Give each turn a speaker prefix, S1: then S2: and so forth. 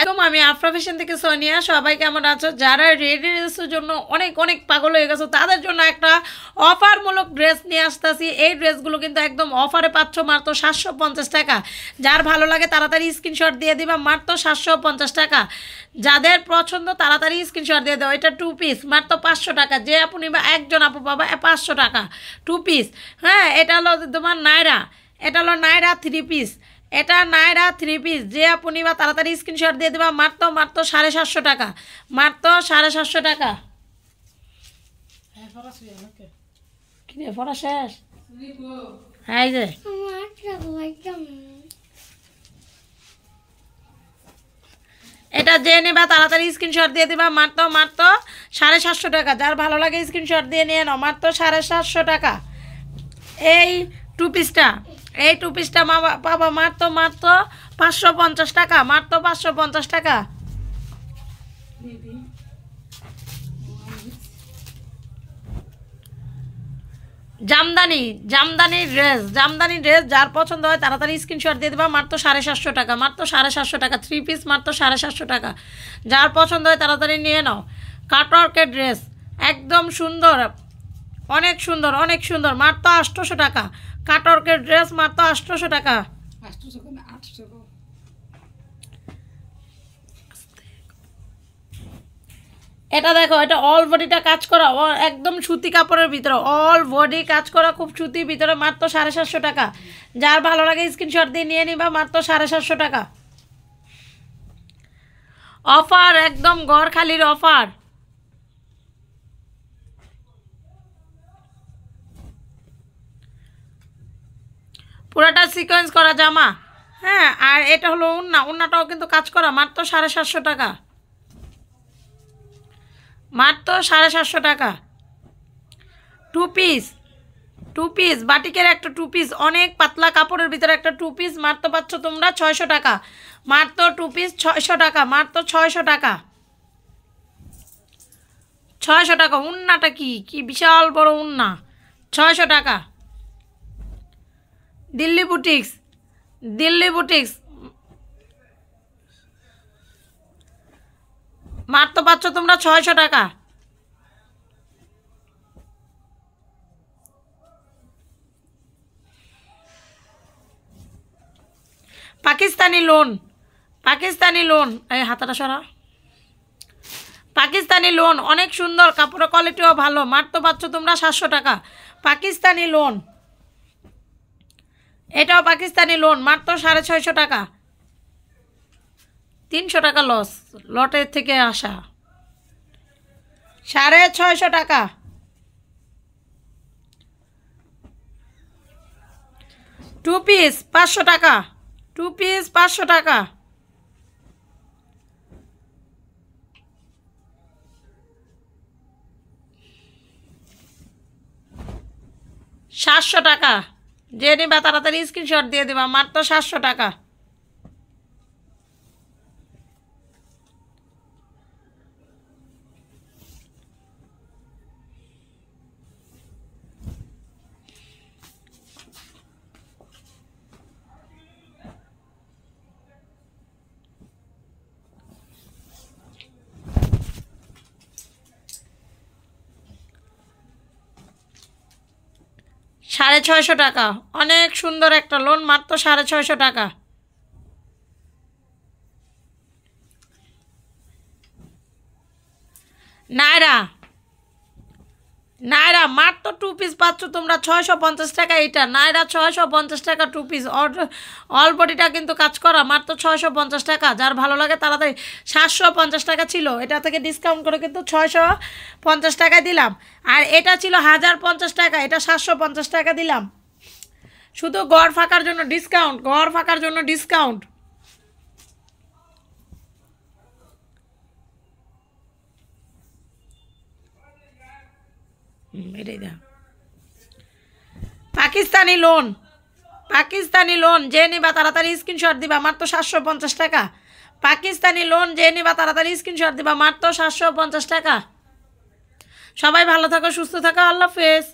S1: একদম আমি আফরা ফ্যাশন থেকে সোনিয়া। সবাই কেমন আছো? যারা রেডি ড্রেসের জন্য অনেক অনেক পাগল হয়ে গেছো তাদের জন্য একটা অফারমূলক ড্রেস নিয়ে আসতেছি। এই ড্রেসগুলো কিন্তু একদম অফারে পাচ্ছ মাত্র 750 টাকা। যার ভালো লাগে তাড়াতাড়ি স্ক্রিনশট দিয়ে দিবা, মাত্র 750 টাকা। যাদের পছন্দ তাড়াতাড়ি স্ক্রিনশট দিয়ে দাও। এটা 2 পিস মাত্র 500 টাকা। যে আপু নিবা একজন আপু পাবা 500 টাকা 2 পিস। হ্যাঁ, এটা হলো তোমার নায়রা, এটা হলো নায়রা 3 পিস, এটা নায়রা 3 পিস। যে আপু নিবা তাড়াতাড়ি স্ক্রিনশট দিয়ে দেবা, মাত্র 750 টাকা, মাত্র 750 টাকা। কিনে পড়া শেষ? হ্যাঁ, এই যে এটা যে নেবা তাড়াতাড়ি স্ক্রিনশট দিয়ে দিবা, মাত্র 750 টাকা। যার ভালো লাগে স্ক্রিনশট দিয়ে নিয়ে নাও, মাত্র 750 টাকা। এই 2 পিসটা, এই 2 পিসটা পাবা মাত্র 550 টাকা, মাত্র 550 টাকা। জামদানি, জামদানি ড্রেস, জামদানি ড্রেস যার পছন্দ হয় তাড়াতাড়ি স্ক্রিনশট দিয়ে দেবা, মাত্র 750 টাকা, মাত্র 750 টাকা। 3 পিস মাত্র 750 টাকা। যার পছন্দ হয় তাড়াতাড়ি নিয়ে নাও। কাটওয়ার্কের ড্রেস একদম সুন্দর, অনেক সুন্দর, অনেক সুন্দর, মাত্র 800 টাকা। কাটওয়ার্কের ড্রেস মাত্র 800 টাকা। এটা দেখো, এটা অল বডিটা কাজ করা, একদম সুতি কাপড়ের ভিতরে অল বডি কাজ করা, খুব সুতির ভিতরে, মাত্র 750 টাকা। যার ভালো লাগে স্ক্রিনশট দিয়ে নিয়ে নিবা, মাত্র 750 টাকা। অফার, একদম ঘর খালির অফার। পুরোটা সিকোয়েন্স করা জামা। হ্যাঁ, আর এটা হলো উন্না, উন্নাটাও কিন্তু কাজ করা, মাত্র 750 টাকা, মাত্র 750 টাকা। 2 পিস, 2 পিস বাটিকের একটা 2 পিস, অনেক পাতলা কাপড়ের ভিতরে একটা 2 পিস, মাত্র পাচ্ছ তোমরা 600 টাকা, মাত্র 2 পিস 600 টাকা, মাত্র 600 টাকা, 600 টাকা। উন্নাটা কি কি বিশাল বড় উন্না, 600 টাকা। দিল্লি বুটিক্স, দিল্লি বুটিক্স মাত্র পাচ্ছ তোমরা 600 টাকা। পাকিস্তানি লোন, পাকিস্তানি লোন, এই হাতাটা সরা। পাকিস্তানি লোন অনেক সুন্দর, কাপড়ের কোয়ালিটিও ভালো, মাত্র পাচ্ছ তোমরা 700 টাকা। পাকিস্তানি লোন, এটাও পাকিস্তানি লোন, মাত্র 650 টাকা। 300 টাকা লস, লটের থেকে আসা, 650 টাকা। 2 পিস 500 টাকা, 2 পিস 500 টাকা। 700 টাকা। যে নিবা তাড়াতাড়ি স্ক্রিনশট দিয়ে দেবা, মাত্র 700 টাকা। সাড়ে 600 টাকা, অনেক সুন্দর একটা লোন, মাত্র 650 টাকা। নায়রা, নায়রা মাত্র 2 পিস পাচ্ছ তোমরা 650 টাকা। এটা নায়রা 650 টাকা 2 পিস, অল বডিটা কিন্তু কাজ করা, মাত্র 650 টাকা। যার ভালো লাগে তাড়াতাড়ি। 750 টাকা ছিল, এটা থেকে ডিসকাউন্ট করে কিন্তু 650 টাকায় দিলাম। আর এটা ছিল 1050 টাকা, এটা 750 টাকা দিলাম। শুধু ঘর ফাঁকার জন্য ডিসকাউন্ট, ঘর ফাঁকার জন্য ডিসকাউন্ট। এটাই দা। পাকিস্তানি লোন, পাকিস্তানি লোন যে নিবা তাড়াতাড়ি স্ক্রিনশট দিবা, মাত্র 750 টাকা। পাকিস্তানি লোন যে নিবা তাড়াতাড়ি স্ক্রিনশট দিবা, মাত্র 750 টাকা। সবাই ভালো থাকো, সুস্থ থাকো, আল্লাহ হাফেজ।